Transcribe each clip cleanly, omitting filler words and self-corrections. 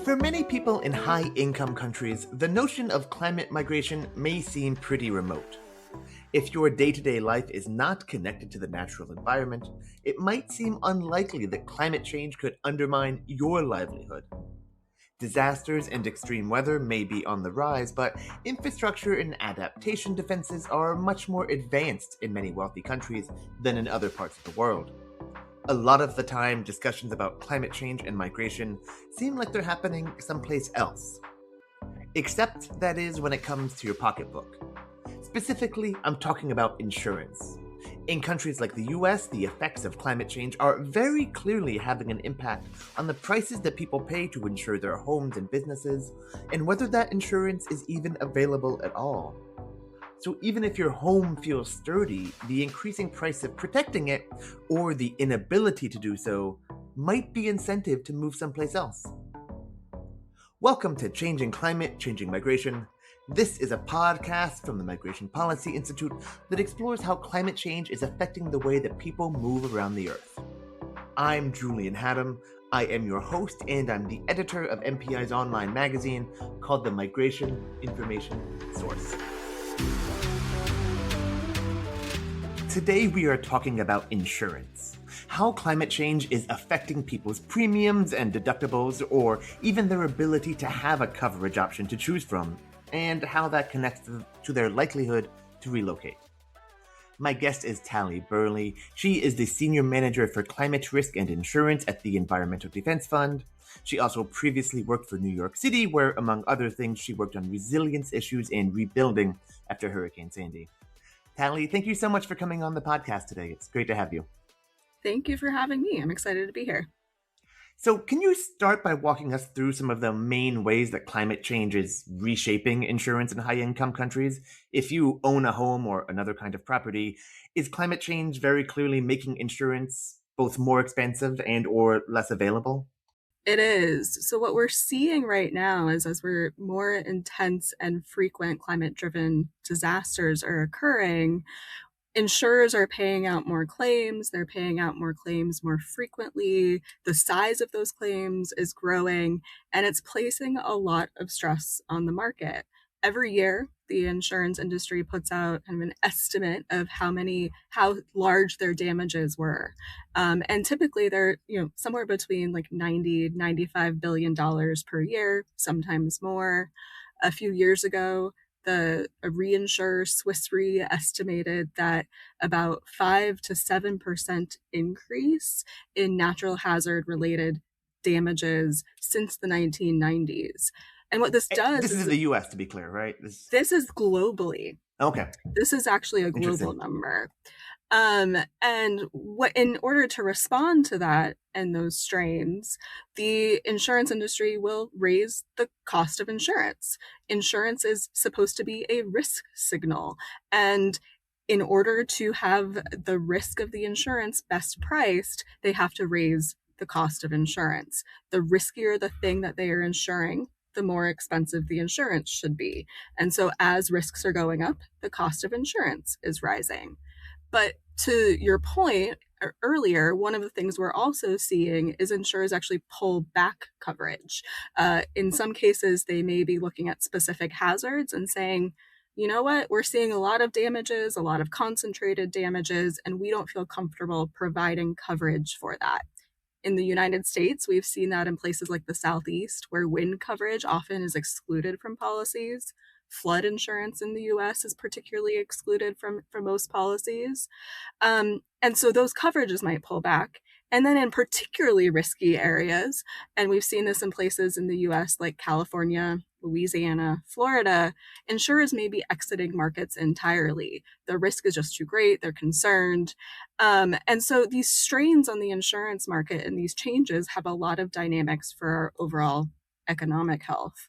For many people in high-income countries, the notion of climate migration may seem pretty remote. If your day-to-day life is not connected to the natural environment, it might seem unlikely that climate change could undermine your livelihood. Disasters and extreme weather may be on the rise, but infrastructure and adaptation defenses are much more advanced in many wealthy countries than in other parts of the world. A lot of the time, discussions about climate change and migration seem like they're happening someplace else. Except, that is, when it comes to your pocketbook. Specifically, I'm talking about insurance. In countries like the US, the effects of climate change are very clearly having an impact on the prices that people pay to insure their homes and businesses, and whether that insurance is even available at all. So even if your home feels sturdy, the increasing price of protecting it, or the inability to do so, might be incentive to move someplace else. Welcome to Changing Climate, Changing Migration. This is a podcast from the Migration Policy Institute that explores how climate change is affecting the way that people move around the Earth. I'm Julian Haddam. I am your host, and I'm the editor of MPI's online magazine called the Migration Information Source. Today we are talking about insurance, how climate change is affecting people's premiums and deductibles, or even their ability to have a coverage option to choose from, and how that connects to their likelihood to relocate. My guest is Talley Burley. She is the Senior Manager for Climate Risk and Insurance at the Environmental Defense Fund. She also previously worked for New York City, where, among other things, she worked on resilience issues and rebuilding after Hurricane Sandy. Talley, thank you so much for coming on the podcast today. It's great to have you. Thank you for having me. I'm excited to be here. So can you start by walking us through some of the main ways that climate change is reshaping insurance in high-income countries? If you own a home or another kind of property, is climate change very clearly making insurance both more expensive and or less available? It is. So what we're seeing right now is as more intense and frequent climate-driven disasters are occurring, insurers are paying out more claims. They're paying out more claims more frequently. The size of those claims is growing, and it's placing a lot of stress on the market. Every year, the insurance industry puts out kind of an estimate of how large their damages were. And typically they're, somewhere between like $95 billion per year, sometimes more. A few years ago, a reinsurer, Swiss Re, estimated that about 5 to 7% increase in natural hazard related damages since the 1990s. And what this does... This is in the US, to be clear, right? This is globally. Okay. This is actually a global number. And in order to respond to that and those strains, the insurance industry will raise the cost of insurance. Insurance is supposed to be a risk signal. And in order to have the risk of the insurance best priced, they have to raise the cost of insurance. The riskier the thing that they are insuring, the more expensive the insurance should be. And so as risks are going up, the cost of insurance is rising. But to your point earlier, one of the things we're also seeing is insurers actually pull back coverage. In some cases, they may be looking at specific hazards and saying, you know what, we're seeing a lot of damages, a lot of concentrated damages, and we don't feel comfortable providing coverage for that. In the United States, we've seen that in places like the Southeast, where wind coverage often is excluded from policies. Flood insurance in the US is particularly excluded from most policies. And so those coverages might pull back. And then in particularly risky areas, and we've seen this in places in the US like California, Louisiana, Florida, insurers may be exiting markets entirely. The risk is just too great. They're concerned. And so these strains on the insurance market and these changes have a lot of dynamics for our overall economic health.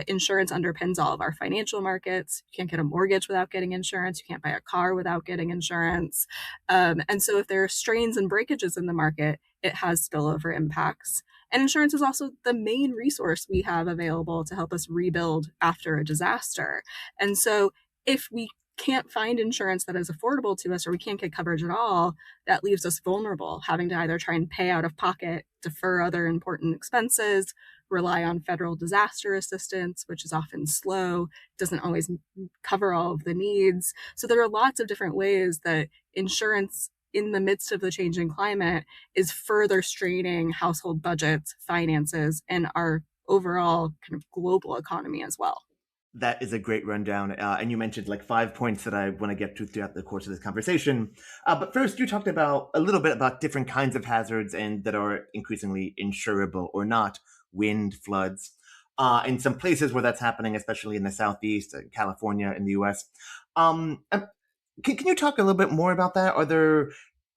Insurance underpins all of our financial markets. You can't get a mortgage without getting insurance. You can't buy a car without getting insurance. And so if there are strains and breakages in the market, it has spillover impacts. And insurance is also the main resource we have available to help us rebuild after a disaster. And so if we can't find insurance that is affordable to us, or we can't get coverage at all, that leaves us vulnerable, having to either try and pay out of pocket, defer other important expenses, rely on federal disaster assistance, which is often slow, doesn't always cover all of the needs. So there are lots of different ways that insurance in the midst of the changing climate is further straining household budgets, finances, and our overall kind of global economy as well. That is a great rundown. And you mentioned like 5 points that I want to get to throughout the course of this conversation. But first, you talked about a little bit about different kinds of hazards and that are increasingly insurable or not. Wind, floods. In some places where that's happening, especially in the Southeast, California, in the US. Can you talk a little bit more about that? Are there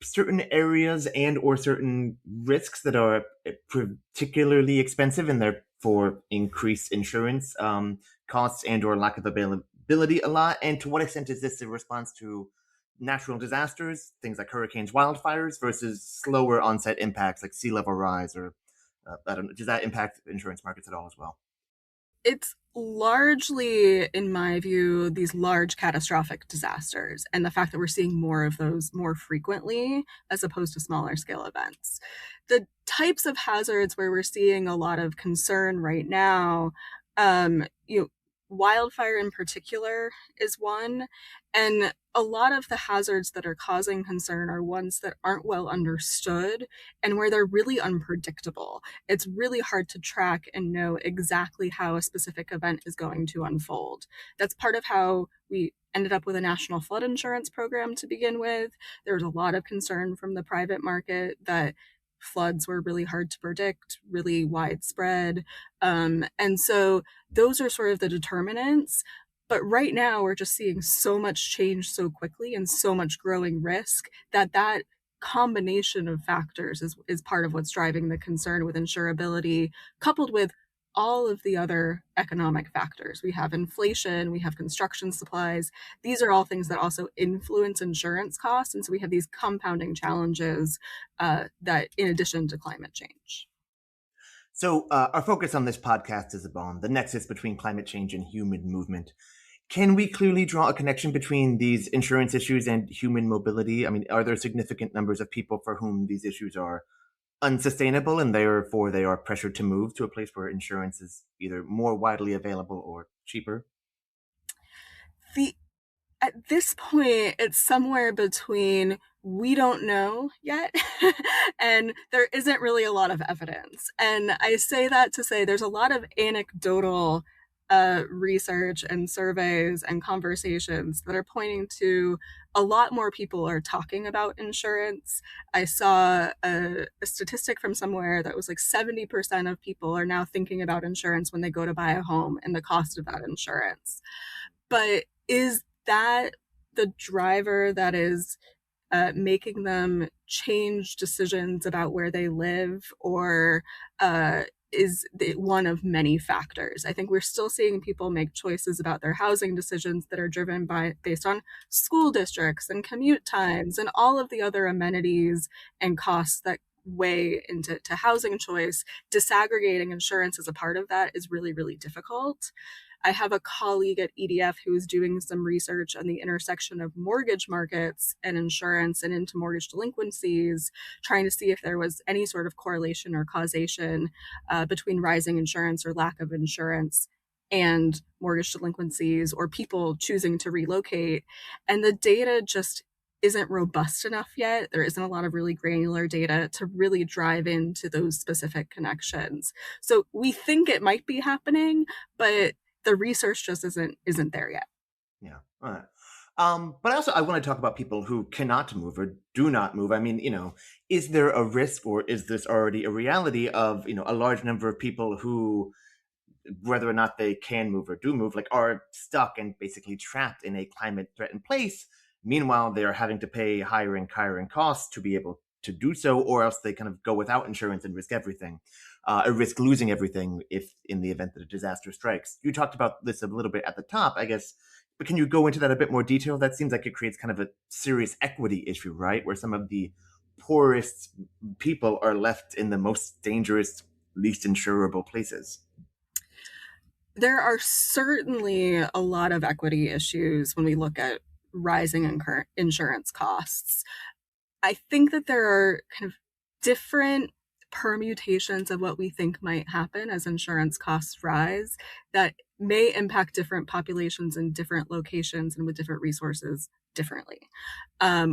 certain areas and or certain risks that are particularly expensive and therefore increase insurance costs and or lack of availability a lot? And to what extent is this a response to natural disasters, things like hurricanes, wildfires, versus slower onset impacts like sea level rise? Or I don't know, does that impact insurance markets at all as well? It's largely, in my view, these large catastrophic disasters and the fact that we're seeing more of those more frequently as opposed to smaller scale events. The types of hazards where we're seeing a lot of concern right now, you know, wildfire in particular is one. And a lot of the hazards that are causing concern are ones that aren't well understood and where they're really unpredictable. It's really hard to track and know exactly how a specific event is going to unfold. That's part of how we ended up with a national flood insurance program to begin with. There was a lot of concern from the private market that floods were really hard to predict, really widespread. And so those are sort of the determinants. But right now, we're just seeing so much change so quickly and so much growing risk that combination of factors is part of what's driving the concern with insurability, coupled with all of the other economic factors. We have inflation, we have construction supplies. These are all things that also influence insurance costs. And so we have these compounding challenges that in addition to climate change. So our focus on this podcast is upon the nexus between climate change and human movement. Can we clearly draw a connection between these insurance issues and human mobility? I mean, are there significant numbers of people for whom these issues are unsustainable and therefore they are pressured to move to a place where insurance is either more widely available or cheaper? At this point, it's somewhere between we don't know yet and there isn't really a lot of evidence. And I say that to say there's a lot of anecdotal research and surveys and conversations that are pointing to a lot more people are talking about insurance. I saw a statistic from somewhere that was like 70% of people are now thinking about insurance when they go to buy a home and the cost of that insurance. But is that the driver that is making them change decisions about where they live, or is one of many factors? I think we're still seeing people make choices about their housing decisions that are driven based on school districts and commute times and all of the other amenities and costs that weigh into housing choice. Disaggregating insurance as a part of that is really, really difficult. I have a colleague at EDF who is doing some research on the intersection of mortgage markets and insurance and into mortgage delinquencies, trying to see if there was any sort of correlation or causation between rising insurance or lack of insurance and mortgage delinquencies or people choosing to relocate. And the data just isn't robust enough yet. There isn't a lot of really granular data to really drive into those specific connections. So we think it might be happening, but the research just isn't there yet. Yeah. All right. But also I want to talk about people who cannot move or do not move. I mean, is there a risk, or is this already a reality of, a large number of people who, whether or not they can move or do move, like are stuck and basically trapped in a climate threatened place. Meanwhile, they are having to pay higher and higher costs to be able to do so, or else they kind of go without insurance and risk everything. Risk losing everything if in the event that a disaster strikes. You talked about this a little bit at the top, I guess, but can you go into that a bit more detail? That seems like it creates kind of a serious equity issue, right? Where some of the poorest people are left in the most dangerous, least insurable places. There are certainly a lot of equity issues when we look at rising insurance costs. I think that there are kind of different permutations of what we think might happen as insurance costs rise that may impact different populations in different locations and with different resources differently.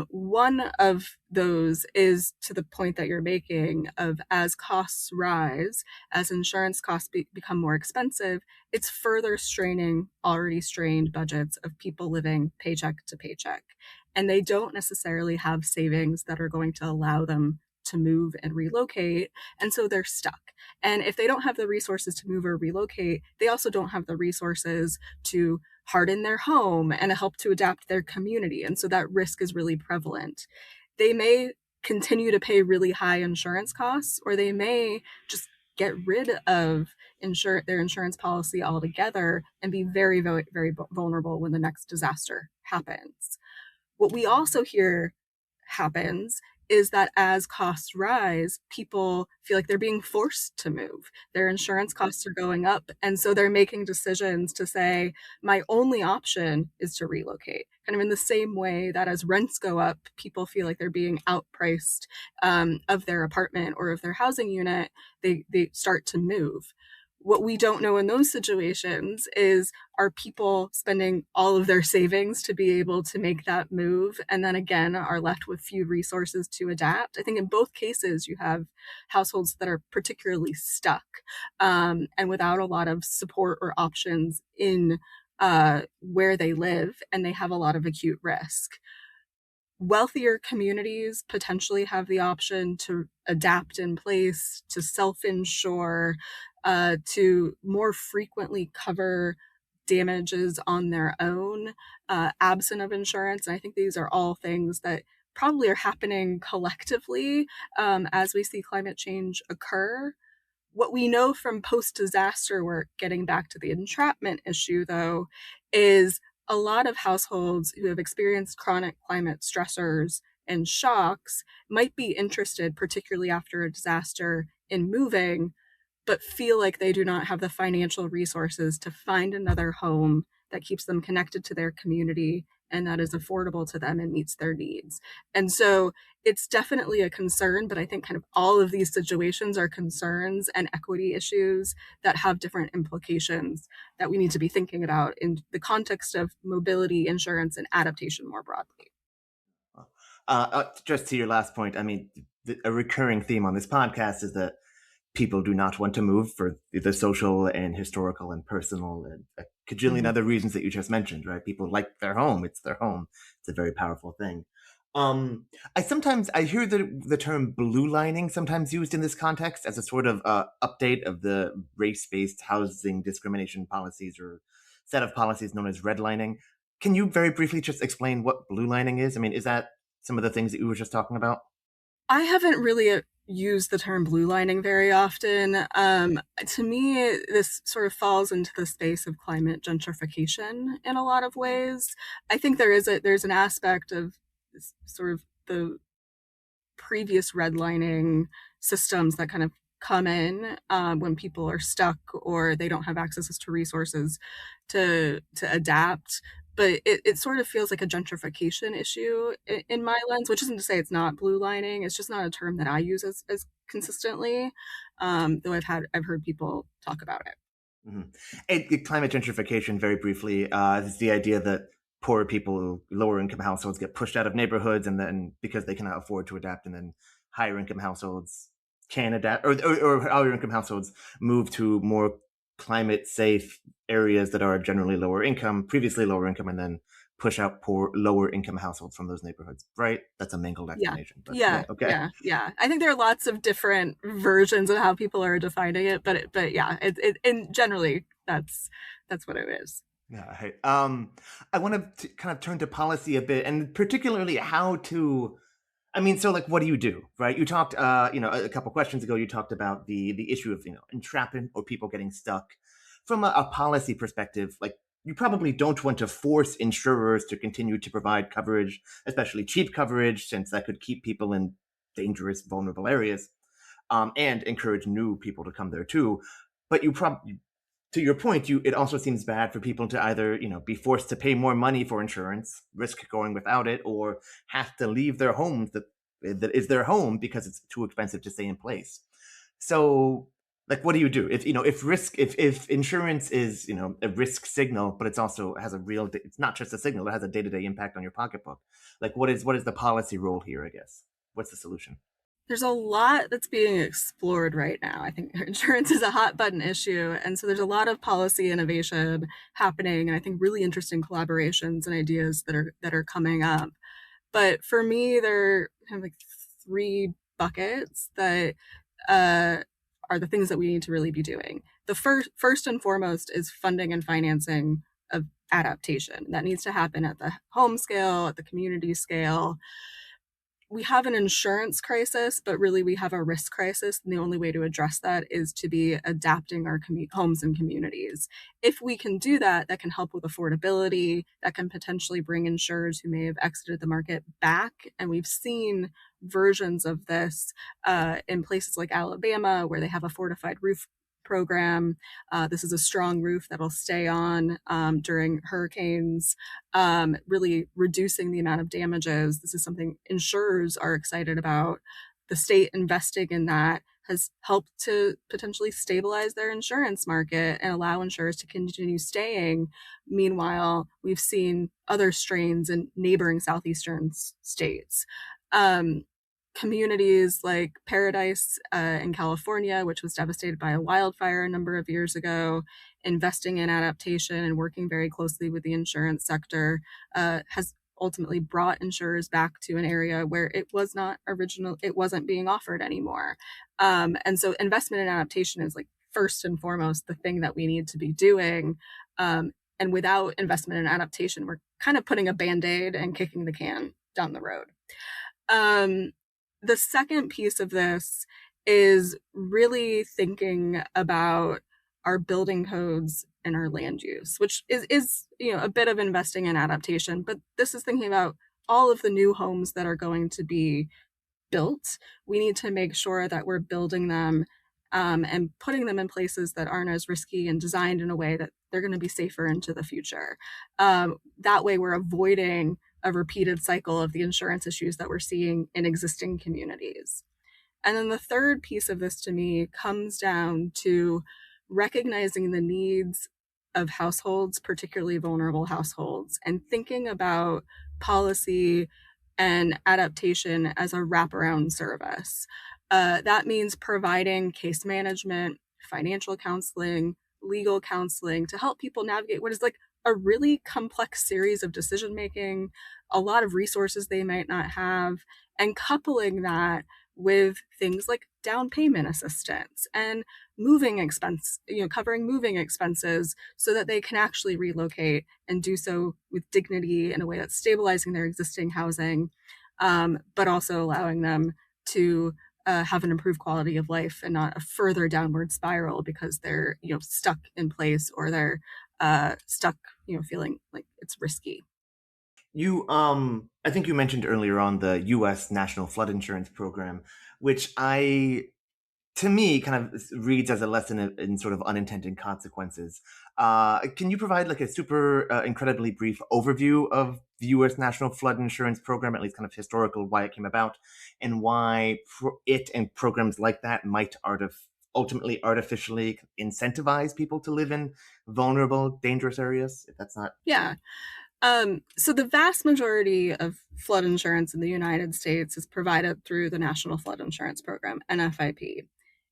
One of those is to the point that you're making of as costs rise, as insurance costs become more expensive, it's further straining already strained budgets of people living paycheck to paycheck. And they don't necessarily have savings that are going to allow them to move and relocate. And so they're stuck. And if they don't have the resources to move or relocate, they also don't have the resources to harden their home and help to adapt their community. And so that risk is really prevalent. They may continue to pay really high insurance costs, or they may just get rid of their insurance policy altogether and be very, very, very vulnerable when the next disaster happens. What we also hear happens is that as costs rise, people feel like they're being forced to move. Their insurance costs are going up. And so they're making decisions to say, my only option is to relocate. Kind of in the same way that as rents go up, people feel like they're being outpriced of their apartment or of their housing unit, they start to move. What we don't know in those situations is, are people spending all of their savings to be able to make that move and then again are left with few resources to adapt? I think in both cases you have households that are particularly stuck and without a lot of support or options in where they live, and they have a lot of acute risk. Wealthier communities potentially have the option to adapt in place, to self-insure, to more frequently cover damages on their own, absent of insurance. And I think these are all things that probably are happening collectively as we see climate change occur. What we know from post-disaster work, getting back to the entrapment issue, though, is a lot of households who have experienced chronic climate stressors and shocks might be interested, particularly after a disaster, in moving, but feel like they do not have the financial resources to find another home that keeps them connected to their community and that is affordable to them and meets their needs. And so it's definitely a concern, but I think kind of all of these situations are concerns and equity issues that have different implications that we need to be thinking about in the context of mobility, insurance, and adaptation more broadly. Just to your last point, I mean, a recurring theme on this podcast is that people do not want to move for the social and historical and personal and a cajillion other reasons that you just mentioned, right? People like their home. It's their home. It's a very powerful thing. I hear the term blue lining sometimes used in this context as a sort of update of the race-based housing discrimination policies or set of policies known as redlining. Can you very briefly just explain what blue lining is? I mean, is that some of the things that you were just talking about? I haven't really used the term blue lining very often. To me, this sort of falls into the space of climate gentrification in a lot of ways. I think there's an aspect of sort of the previous redlining systems that kind of come in when people are stuck or they don't have access to resources to adapt. But it sort of feels like a gentrification issue in my lens, which isn't to say it's not blue lining. It's just not a term that I use as consistently, though I've heard people talk about it. Mm-hmm. Climate gentrification, very briefly, is the idea that poor people, lower income households get pushed out of neighborhoods, and then because they cannot afford to adapt, and then higher income households can adapt, or higher income households move to more climate safe areas that are generally previously lower income, and then push out poor lower income households from those neighborhoods, right? That's a mangled explanation. Yeah. But okay. Yeah. I think there are lots of different versions of how people are defining it, but yeah, and generally that's what it is. Yeah. I want to kind of turn to policy a bit, and particularly how to. I mean, so like, what do you do, right? You talked, a couple questions ago, you talked about the issue of, entrapment or people getting stuck. From a policy perspective, like, you probably don't want to force insurers to continue to provide coverage, especially cheap coverage, since that could keep people in dangerous, vulnerable areas, and encourage new people to come there too. But you to your point, it also seems bad for people to either, be forced to pay more money for insurance, risk going without it, or have to leave their homes that is their home because it's too expensive to stay in place. So, like, what do you do if insurance is a risk signal, but it's also has it's not just a signal, it has a day-to-day impact on your pocketbook. Like, what is the policy role here? I guess what's the solution? There's a lot that's being explored right now. I think insurance is a hot button issue. And so there's a lot of policy innovation happening, and I think really interesting collaborations and ideas that are coming up. But for me, there are kind of like three buckets that are the things that we need to really be doing. The first and foremost is funding and financing of adaptation. That needs to happen at the home scale, at the community scale. We have an insurance crisis, but really we have a risk crisis. And the only way to address that is to be adapting our homes and communities. If we can do that, that can help with affordability, that can potentially bring insurers who may have exited the market back. And we've seen versions of this in places like Alabama, where they have a fortified roof program. This is a strong roof that'll stay on during hurricanes, really reducing the amount of damages. This is something insurers are excited about. The state investing in that has helped to potentially stabilize their insurance market and allow insurers to continue staying. Meanwhile, we've seen other strains in neighboring southeastern states. Communities like Paradise in California, which was devastated by a wildfire a number of years ago, investing in adaptation and working very closely with the insurance sector has ultimately brought insurers back to an area where it wasn't being offered anymore. And so investment in adaptation is like first and foremost the thing that we need to be doing. And without investment in adaptation, we're kind of putting a Band-Aid and kicking the can down the road. The second piece of this is really thinking about our building codes and our land use, which is a bit of investing in adaptation, but this is thinking about all of the new homes that are going to be built. We need to make sure that we're building them and putting them in places that aren't as risky and designed in a way that they're going to be safer into the future. That way we're avoiding a repeated cycle of the insurance issues that we're seeing in existing communities. And then the third piece of this to me comes down to recognizing the needs of households, particularly vulnerable households, and thinking about policy and adaptation as a wraparound service. That means providing case management, financial counseling, legal counseling to help people navigate what is like a really complex series of decision making, a lot of resources they might not have, and coupling that with things like down payment assistance and covering moving expenses so that they can actually relocate and do so with dignity in a way that's stabilizing their existing housing, but also allowing them to have an improved quality of life and not a further downward spiral because they're stuck in place or they're stuck feeling like it's risky. I think you mentioned earlier on the U.S. National Flood Insurance Program, which to me kind of reads as a lesson in sort of unintended consequences. Can you provide like a super incredibly brief overview of the U.S. National Flood Insurance Program, at least kind of historical, why it came about, and why it and programs like that might ultimately artificially incentivize people to live in vulnerable, dangerous areas, if that's not... Yeah. So the vast majority of flood insurance in the United States is provided through the National Flood Insurance Program, NFIP.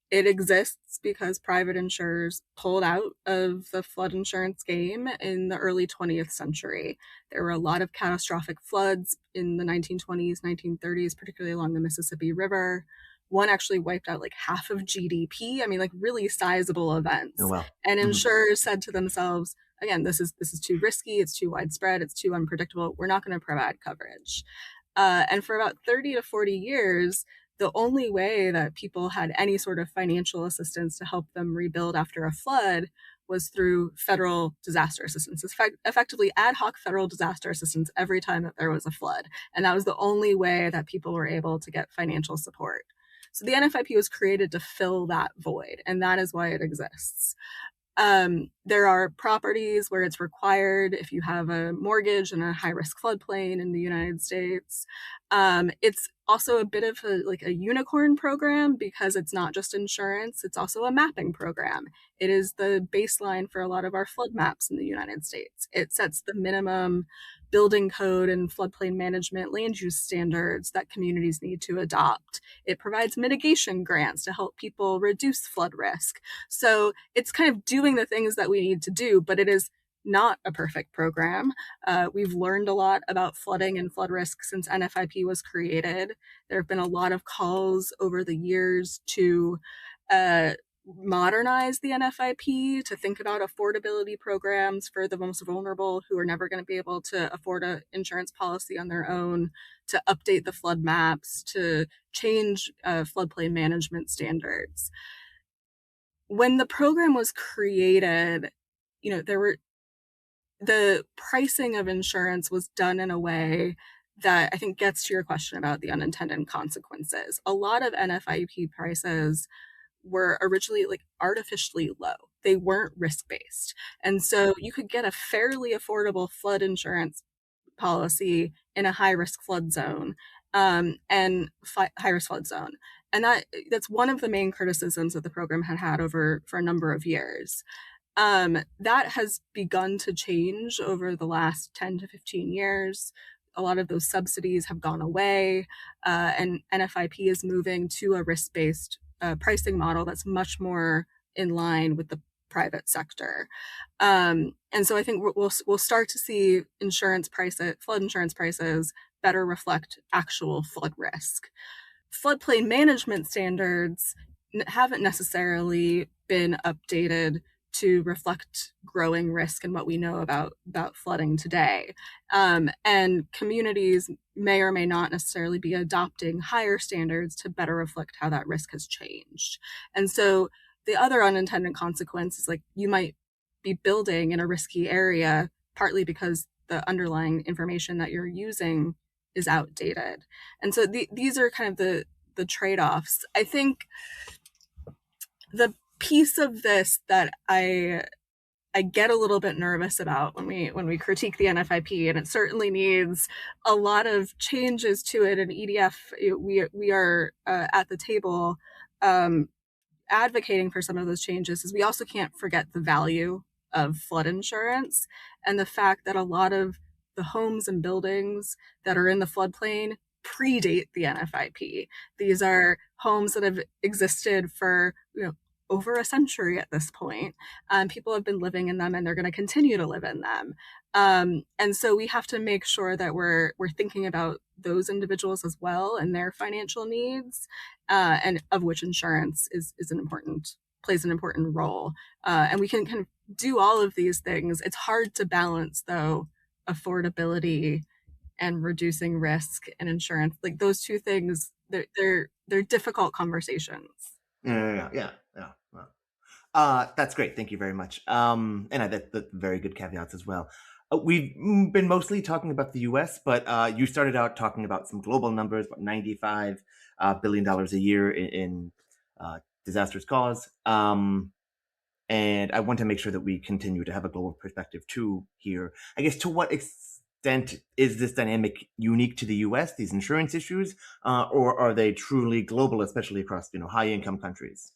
It exists because private insurers pulled out of the flood insurance game in the early 20th century. There were a lot of catastrophic floods in the 1920s, 1930s, particularly along the Mississippi River. One actually wiped out like half of GDP. I mean, like really sizable events. Oh, wow. And insurers said to themselves, again, this is too risky, it's too widespread, it's too unpredictable, we're not going to provide coverage. And for about 30 to 40 years, the only way that people had any sort of financial assistance to help them rebuild after a flood was through federal disaster assistance. It's effectively ad hoc federal disaster assistance every time that there was a flood. And that was the only way that people were able to get financial support. So the NFIP was created to fill that void, and that is why it exists. There are properties where it's required if you have a mortgage in a high-risk floodplain in the United States. It's also a bit of a unicorn program because it's not just insurance, it's also a mapping program. It is the baseline for a lot of our flood maps in the United States. It sets the minimum building code and floodplain management land use standards that communities need to adopt. It provides mitigation grants to help people reduce flood risk. So it's kind of doing the things that we need to do, but it is not a perfect program. We've learned a lot about flooding and flood risk since NFIP was created. There have been a lot of calls over the years to modernize the NFIP, to think about affordability programs for the most vulnerable who are never going to be able to afford an insurance policy on their own, to update the flood maps, to change floodplain management standards. When the program was created, the pricing of insurance was done in a way that I think gets to your question about the unintended consequences. A lot of NFIP prices were originally artificially low. They weren't risk-based. And so you could get a fairly affordable flood insurance policy in a high-risk flood zone, high-risk flood zone. And that's one of the main criticisms that the program had for a number of years. That has begun to change over the last 10 to 15 years. A lot of those subsidies have gone away, and NFIP is moving to a risk-based pricing model that's much more in line with the private sector. And so I think we'll start to see flood insurance prices better reflect actual flood risk. Floodplain management standards haven't necessarily been updated to reflect growing risk and what we know about flooding today. And communities may or may not necessarily be adopting higher standards to better reflect how that risk has changed. And so the other unintended consequence is you might be building in a risky area, partly because the underlying information that you're using is outdated. And so these are kind of the trade-offs. I think the piece of this that I get a little bit nervous about when we critique the NFIP, and it certainly needs a lot of changes to it. And EDF, we are at the table advocating for some of those changes. Is we also can't forget the value of flood insurance and the fact that a lot of the homes and buildings that are in the floodplain predate the NFIP. These are homes that have existed for over a century at this point. People have been living in them and they're going to continue to live in them. And so we have to make sure that we're thinking about those individuals as well and their financial needs, and of which insurance plays an important role. And we can kind of do all of these things. It's hard to balance, though, affordability and reducing risk and insurance. Those two things, they're difficult conversations. Yeah. That's great. Thank you very much. And that's very good caveats as well. We've been mostly talking about the U.S., but you started out talking about some global numbers, about $95 billion a year in disasters caused. And I want to make sure that we continue to have a global perspective too here. I guess, to what extent is this dynamic unique to the U.S., these insurance issues, or are they truly global, especially across high-income countries?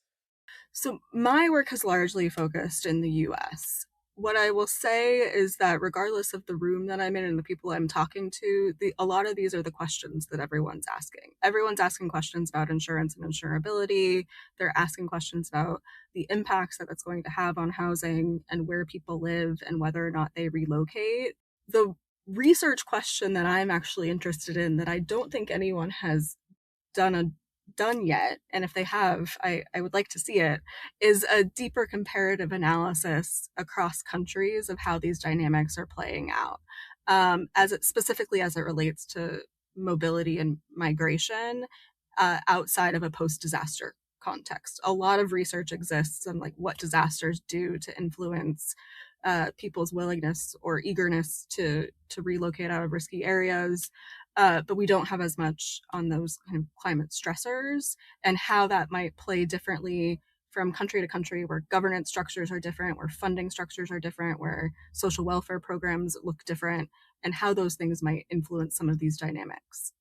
So my work has largely focused in the U.S. What I will say is that regardless of the room that I'm in and the people I'm talking to, a lot of these are the questions that everyone's asking. Everyone's asking questions about insurance and insurability. They're asking questions about the impacts that that's going to have on housing and where people live and whether or not they relocate. The research question that I'm actually interested in, that I don't think anyone has done yet, and if they have, I would like to see it, is a deeper comparative analysis across countries of how these dynamics are playing out, specifically as it relates to mobility and migration outside of a post-disaster context. A lot of research exists on what disasters do to influence people's willingness or eagerness to relocate out of risky areas. But we don't have as much on those kind of climate stressors and how that might play differently from country to country, where governance structures are different, where funding structures are different, where social welfare programs look different, and how those things might influence some of these dynamics.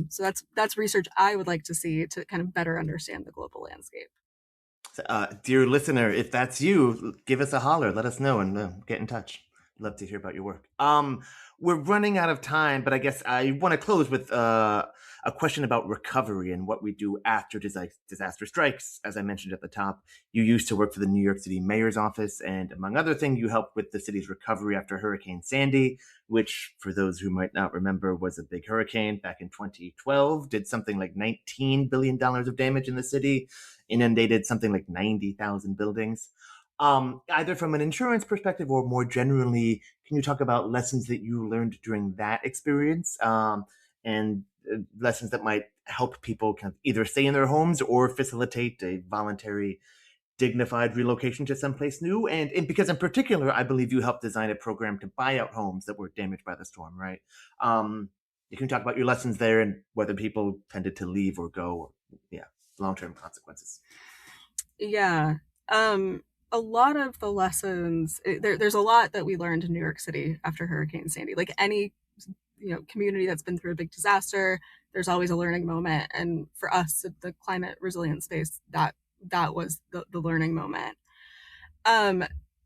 So that's research I would like to see to kind of better understand the global landscape. Dear listener, if that's you, give us a holler, let us know, and get in touch. Love to hear about your work. We're running out of time, but I guess I want to close with a question about recovery and what we do after disaster strikes. As I mentioned at the top, you used to work for the New York City Mayor's office, and among other things, you helped with the city's recovery after Hurricane Sandy, which, for those who might not remember, was a big hurricane back in 2012, did something like $19 billion of damage in the city, inundated something like 90,000 buildings. Either from an insurance perspective or more generally, can you talk about lessons that you learned during that experience, and lessons that might help people kind of either stay in their homes or facilitate a voluntary, dignified relocation to someplace new? And because in particular, I believe you helped design a program to buy out homes that were damaged by the storm, right? You can talk about your lessons there and whether people tended to leave or go, or long-term consequences. Yeah. A lot of the lessons, there's a lot that we learned in New York City after Hurricane Sandy. Like any community that's been through a big disaster, there's always a learning moment. And for us at the climate resilience space, that was the learning moment.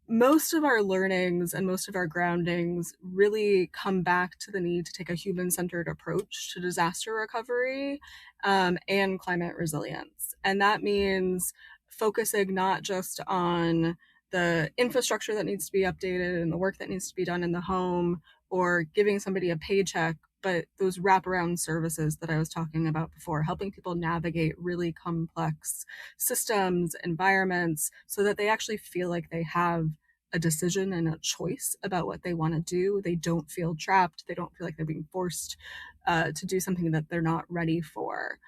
Most of our learnings and most of our groundings really come back to the need to take a human-centered approach to disaster recovery and climate resilience. And that means focusing not just on the infrastructure that needs to be updated and the work that needs to be done in the home or giving somebody a paycheck, but those wraparound services that I was talking about before, helping people navigate really complex systems, environments, so that they actually feel like they have a decision and a choice about what they want to do. They don't feel trapped. They don't feel like they're being forced to do something that they're not ready for.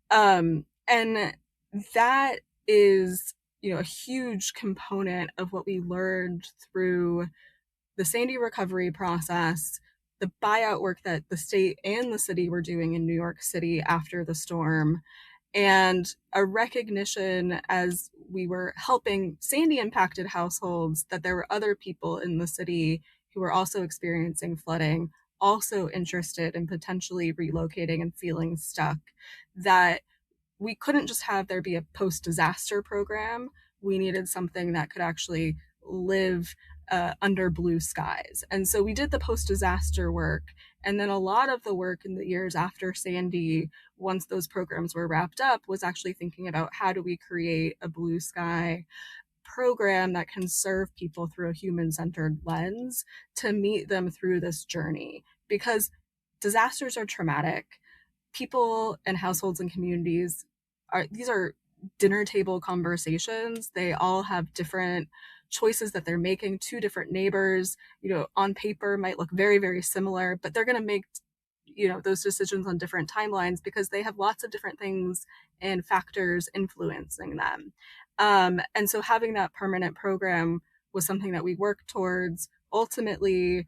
And that is, a huge component of what we learned through the Sandy recovery process, the buyout work that the state and the city were doing in New York City after the storm, and a recognition as we were helping Sandy impacted households that there were other people in the city who were also experiencing flooding, also interested in potentially relocating and feeling stuck, that we couldn't just have there be a post-disaster program. We needed something that could actually live under blue skies. And so we did the post-disaster work. And then a lot of the work in the years after Sandy, once those programs were wrapped up, was actually thinking about how do we create a blue sky program that can serve people through a human-centered lens to meet them through this journey. Because disasters are traumatic. People and households and communities these are dinner table conversations. They all have different choices that they're making. Two different neighbors, on paper might look very, very similar, but they're going to make, those decisions on different timelines because they have lots of different things and factors influencing them. And so having that permanent program was something that we worked towards. Ultimately,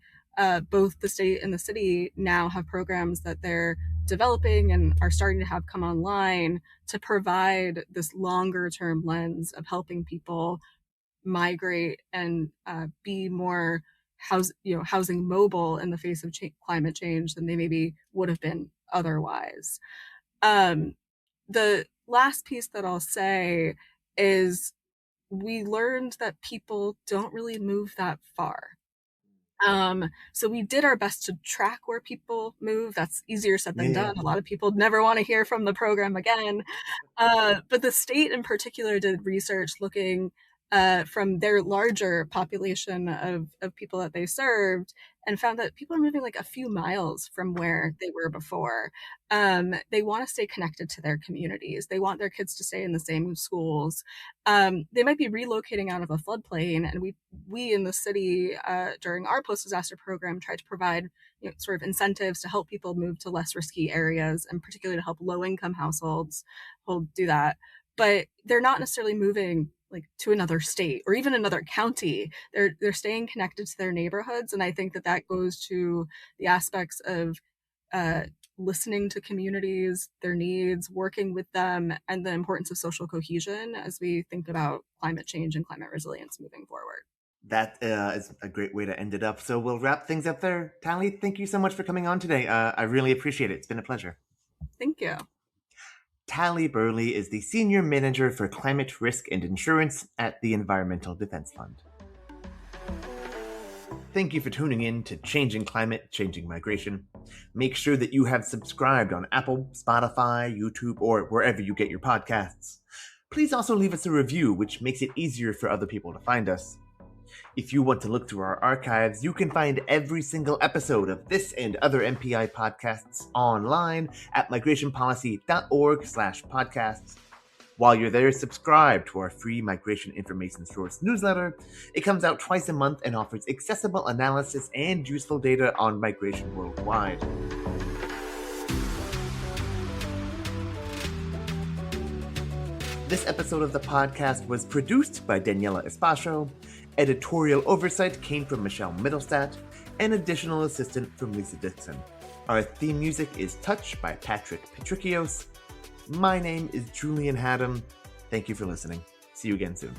both the state and the city now have programs that they're developing and are starting to have come online to provide this longer term lens of helping people migrate and be more housing mobile in the face of climate change than they maybe would have been otherwise. The last piece that I'll say is we learned that people don't really move that far. So we did our best to track where people move. That's easier said than done. A lot of people never want to hear from the program again. But the state in particular did research looking from their larger population of people that they served and found that people are moving like a few miles from where they were before. They want to stay connected to their communities. They want their kids to stay in the same schools. They might be relocating out of a floodplain, and we in the city during our post-disaster program tried to provide sort of incentives to help people move to less risky areas, and particularly to help low-income households do that. But they're not necessarily moving like to another state or even another county. They're staying connected to their neighborhoods, and I think that goes to the aspects of listening to communities, their needs, working with them, and the importance of social cohesion as we think about climate change and climate resilience moving forward. That is a great way to end it up. So we'll wrap things up there. Talley, thank you so much for coming on today. I really appreciate it. It's been a pleasure. Thank you. Talley Burley is the Senior Manager for Climate Risk and Insurance at the Environmental Defense Fund. Thank you for tuning in to Changing Climate, Changing Migration. Make sure that you have subscribed on Apple, Spotify, YouTube, or wherever you get your podcasts. Please also leave us a review, which makes it easier for other people to find us. If you want to look through our archives, you can find every single episode of this and other MPI podcasts online at migrationpolicy.org/podcasts. While you're there, subscribe to our free migration information source newsletter. It comes out twice a month and offers accessible analysis and useful data on migration worldwide. This episode of the podcast was produced by Daniela Espacio. Editorial oversight came from Michelle Middlestat, and additional assistant from Lisa Dixon. Our theme music is Touch by Patrick Petrikios. My name is Julian Haddam. Thank you for listening. See you again soon.